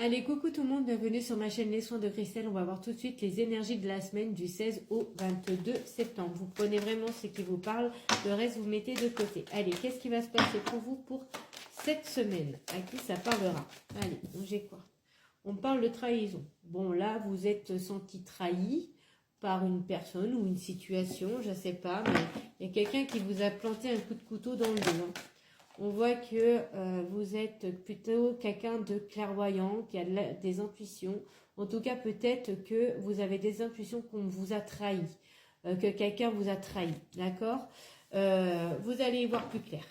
Allez, coucou tout le monde, bienvenue sur ma chaîne Les Soins de Christelle. On va voir tout de suite les énergies de la semaine du 16 au 22 septembre. Vous prenez vraiment ce qui vous parle, le reste vous mettez de côté. Allez, qu'est-ce qui va se passer pour vous pour cette semaine? À qui ça parlera? Allez, j'ai quoi? On parle de trahison. Bon, là, vous êtes senti trahi par une personne ou une situation, je ne sais pas, mais il y a quelqu'un qui vous a planté un coup de couteau dans le dos. On voit que vous êtes plutôt quelqu'un de clairvoyant, qui a des intuitions. En tout cas, peut-être que vous avez des intuitions qu'on vous a trahi, que quelqu'un vous a trahi, d'accord? Vous allez y voir plus clair.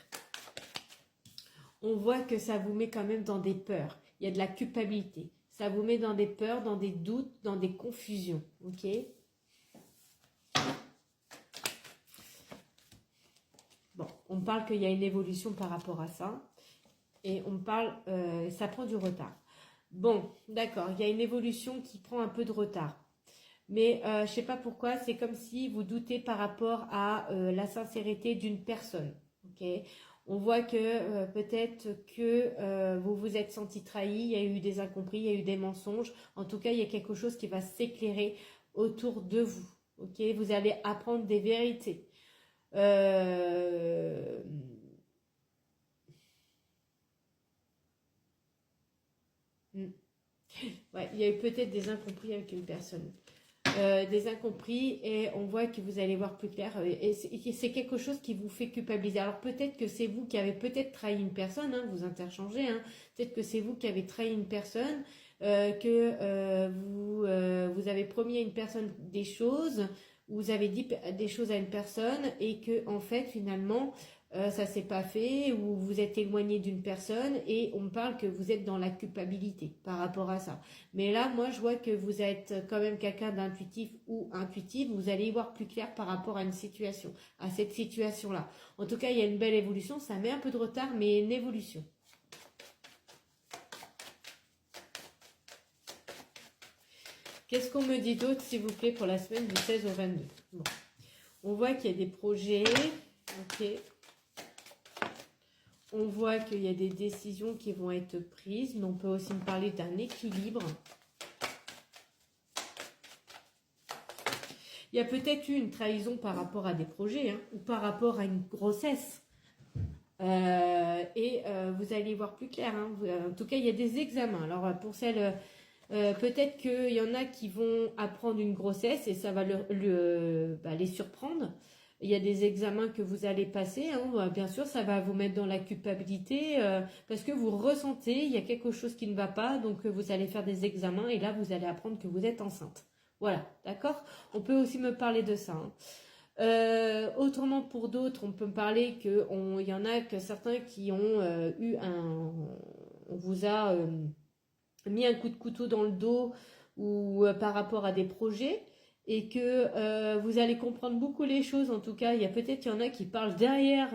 On voit que ça vous met quand même dans des peurs. Il y a de la culpabilité. Ça vous met dans des peurs, dans des doutes, dans des confusions, ok? Bon, on parle qu'il y a une évolution par rapport à ça. Et on parle, ça prend du retard. Bon, d'accord, il y a une évolution qui prend un peu de retard. Mais je ne sais pas pourquoi, c'est comme si vous doutez par rapport à la sincérité d'une personne. Ok, on voit que peut-être que vous vous êtes senti trahi, il y a eu des incompris, il y a eu des mensonges. En tout cas, il y a quelque chose qui va s'éclairer autour de vous. Ok, vous allez apprendre des vérités. Ouais, il y a eu peut-être des incompris avec une personne. Des incompris et on voit que vous allez voir plus clair et c'est quelque chose qui vous fait culpabiliser. Alors peut-être que c'est vous qui avez peut-être trahi une personne, hein, vous interchangez, hein. Peut-être que c'est vous qui avez trahi une personne, vous avez promis à une personne des choses, vous avez dit des choses à une personne et que en fait finalement ça s'est pas fait ou vous êtes éloigné d'une personne et on me parle que vous êtes dans la culpabilité par rapport à ça. Mais là, moi, je vois que vous êtes quand même quelqu'un d'intuitif ou intuitive. Vous allez y voir plus clair par rapport à une situation, à cette situation-là. En tout cas, il y a une belle évolution. Ça met un peu de retard, mais une évolution. Qu'est-ce qu'on me dit d'autre, s'il vous plaît, pour la semaine du 16 au 22? Bon. On voit qu'il y a des projets. Ok. On voit qu'il y a des décisions qui vont être prises, mais on peut aussi me parler d'un équilibre. Il y a peut-être eu une trahison par rapport à des projets, hein, ou par rapport à une grossesse. Vous allez voir plus clair. Hein. En tout cas, il y a des examens. Alors, pour celles, peut-être qu'il y en a qui vont apprendre une grossesse et ça va les surprendre. Il y a des examens que vous allez passer, hein. Bien sûr, ça va vous mettre dans la culpabilité parce que vous ressentez, il y a quelque chose qui ne va pas, donc vous allez faire des examens et là, vous allez apprendre que vous êtes enceinte. Voilà, d'accord? On peut aussi me parler de ça. Hein. Autrement, pour d'autres, on peut me parler qu'il y en a que certains qui ont on vous a mis un coup de couteau dans le dos ou par rapport à des projets. Et que vous allez comprendre beaucoup les choses. En tout cas, il y en a qui parlent derrière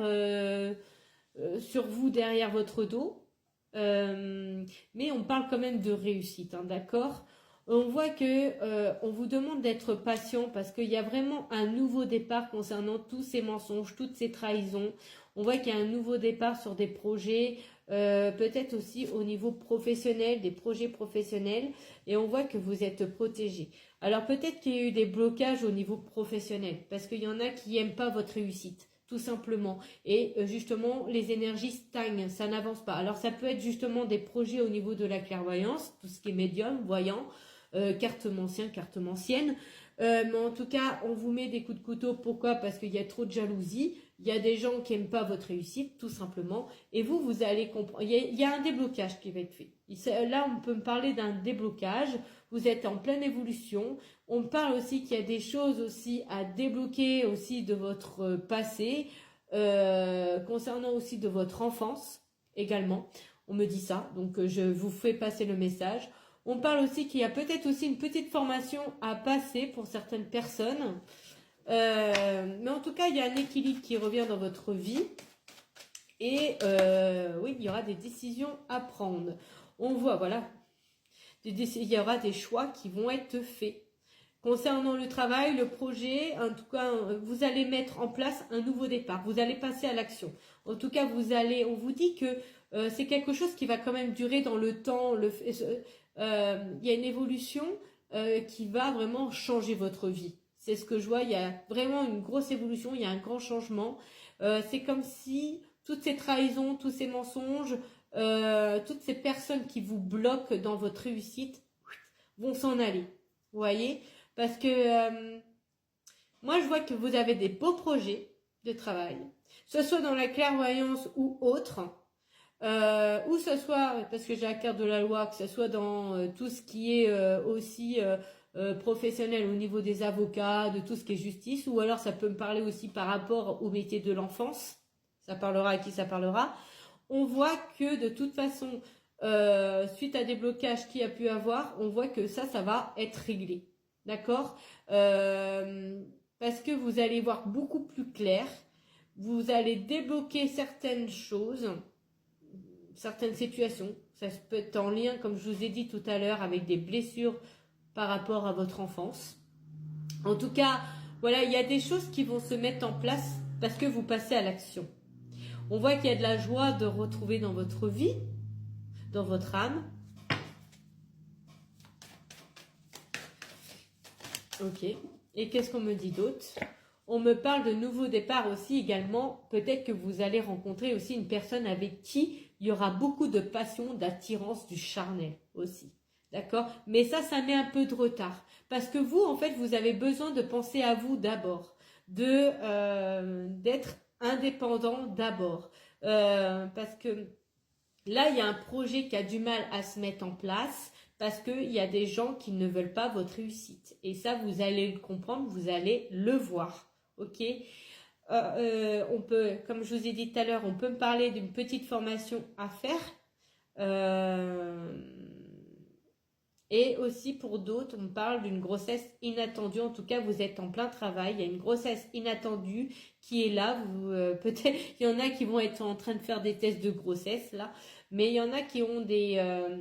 sur vous, derrière votre dos. Mais on parle quand même de réussite, hein, d'accord? On voit que on vous demande d'être patient parce qu'il y a vraiment un nouveau départ concernant tous ces mensonges, toutes ces trahisons. On voit qu'il y a un nouveau départ sur des projets, peut-être aussi au niveau professionnel, des projets professionnels. Et on voit que vous êtes protégé. Alors peut-être qu'il y a eu des blocages au niveau professionnel parce qu'il y en a qui n'aiment pas votre réussite, tout simplement. Et justement, les énergies stagnent, ça n'avance pas. Alors ça peut être justement des projets au niveau de la clairvoyance, tout ce qui est médium, voyant, cartomancien, cartomancienne. Mais en tout cas, on vous met des coups de couteau. Pourquoi? Parce qu'il y a trop de jalousie. Il y a des gens qui n'aiment pas votre réussite, tout simplement. Et vous allez comprendre. Il y a un déblocage qui va être fait. Là, on peut me parler d'un déblocage. Vous êtes en pleine évolution. On me parle aussi qu'il y a des choses aussi à débloquer aussi de votre passé, concernant aussi de votre enfance également. On me dit ça, donc je vous fais passer le message. On parle aussi qu'il y a peut-être aussi une petite formation à passer pour certaines personnes. Mais en tout cas, il y a un équilibre qui revient dans votre vie. Et oui, il y aura des décisions à prendre. On voit, voilà, il y aura des choix qui vont être faits. Concernant le travail, le projet, en tout cas, vous allez mettre en place un nouveau départ. Vous allez passer à l'action. En tout cas, on vous dit que c'est quelque chose qui va quand même durer dans le temps. il y a une évolution qui va vraiment changer votre vie. C'est ce que je vois, il y a vraiment une grosse évolution, il y a un grand changement. C'est comme si toutes ces trahisons, tous ces mensonges, toutes ces personnes qui vous bloquent dans votre réussite vont s'en aller. Vous voyez? Parce que moi, je vois que vous avez des beaux projets de travail, que ce soit dans la clairvoyance ou autre, ou ce soit, parce que j'ai la carte de la loi, que ce soit dans tout ce qui est aussi professionnel au niveau des avocats, de tout ce qui est justice, ou alors ça peut me parler aussi par rapport au métier de l'enfance, ça parlera à qui ça parlera. On voit que de toute façon, suite à des blocages qu'il y a pu avoir, on voit que ça va être réglé, d'accord, parce que vous allez voir beaucoup plus clair, vous allez débloquer certaines choses, certaines situations, ça peut être en lien, comme je vous ai dit tout à l'heure, avec des blessures par rapport à votre enfance. En tout cas, voilà, il y a des choses qui vont se mettre en place parce que vous passez à l'action. On voit qu'il y a de la joie de retrouver dans votre vie, dans votre âme. Ok. Et qu'est-ce qu'on me dit d'autre? On me parle de nouveaux départs aussi également. Peut-être que vous allez rencontrer aussi une personne avec qui il y aura beaucoup de passion, d'attirance, du charnel aussi. D'accord? Mais ça met un peu de retard. Parce que vous, en fait, vous avez besoin de penser à vous d'abord. D'être indépendant d'abord. Parce que là, il y a un projet qui a du mal à se mettre en place. Parce qu'il y a des gens qui ne veulent pas votre réussite. Et ça, vous allez le comprendre, vous allez le voir. Ok? On peut, comme je vous ai dit tout à l'heure, on peut me parler d'une petite formation à faire. Et aussi pour d'autres, on parle d'une grossesse inattendue. En tout cas, vous êtes en plein travail. Il y a une grossesse inattendue qui est là. Peut-être, il y en a qui vont être en train de faire des tests de grossesse là, mais il y en a qui ont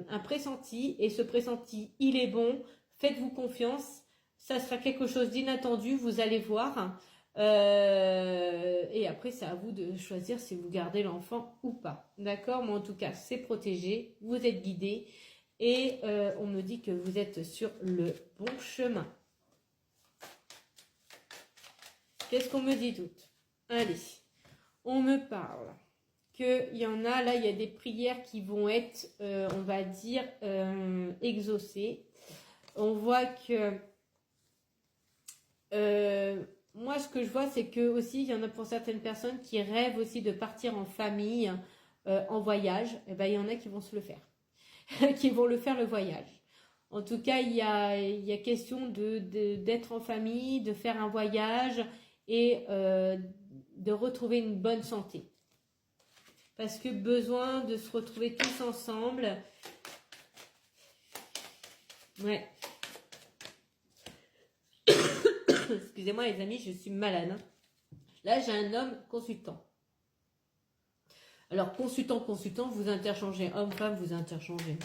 un pressenti. Et ce pressenti, il est bon. Faites-vous confiance. Ça sera quelque chose d'inattendu. Vous allez voir. Et après, c'est à vous de choisir si vous gardez l'enfant ou pas. D'accord? Mais en tout cas, c'est protégé. Vous êtes guidé. Et on me dit que vous êtes sur le bon chemin. Qu'est-ce qu'on me dit d'autre? Allez, on me parle qu'il y en a, là, il y a des prières qui vont être, on va dire, exaucées. On voit que, moi, ce que je vois, c'est que aussi, il y en a pour certaines personnes qui rêvent aussi de partir en famille, en voyage. Et ben, il y en a qui vont se le faire. Qui vont le faire le voyage. En tout cas, il y a question d'être en famille, de faire un voyage et de retrouver une bonne santé. Parce que besoin de se retrouver tous ensemble. Ouais. Excusez-moi les amis, je suis malade. Hein. Là, j'ai un homme consultant. Alors, consultant, vous interchangez. Homme, femme, vous interchangez.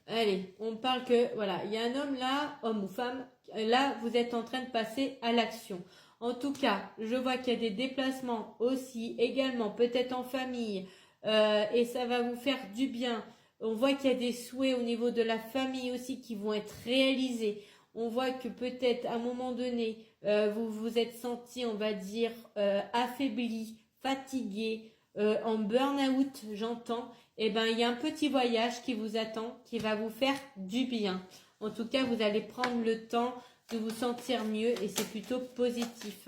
Allez, on parle que, voilà, il y a un homme là, homme ou femme, là, vous êtes en train de passer à l'action. En tout cas, je vois qu'il y a des déplacements aussi, également, peut-être en famille, et ça va vous faire du bien. On voit qu'il y a des souhaits au niveau de la famille aussi qui vont être réalisés. On voit que peut-être à un moment donné, vous vous êtes senti, on va dire, affaibli, fatigué, en burn-out, j'entends. Eh bien, il y a un petit voyage qui vous attend, qui va vous faire du bien. En tout cas, vous allez prendre le temps de vous sentir mieux et c'est plutôt positif.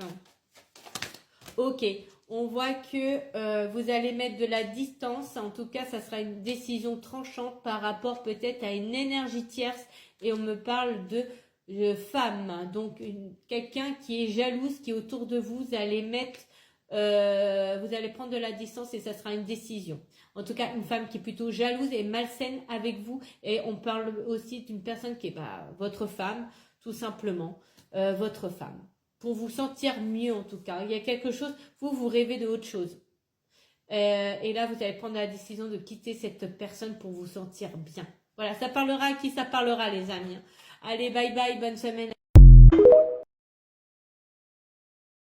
Ok, on voit que vous allez mettre de la distance. En tout cas, ça sera une décision tranchante par rapport peut-être à une énergie tierce. Et on me parle de femme, donc quelqu'un qui est jalouse, qui est autour de vous, vous allez prendre de la distance et ça sera une décision. En tout cas, une femme qui est plutôt jalouse et malsaine avec vous. Et on parle aussi d'une personne qui est votre femme, tout simplement, votre femme. Pour vous sentir mieux en tout cas. Il y a quelque chose, vous rêvez de autre chose. Et là, vous allez prendre la décision de quitter cette personne pour vous sentir bien. Voilà, ça parlera à qui ça parlera les amis. Allez, bye bye, bonne semaine.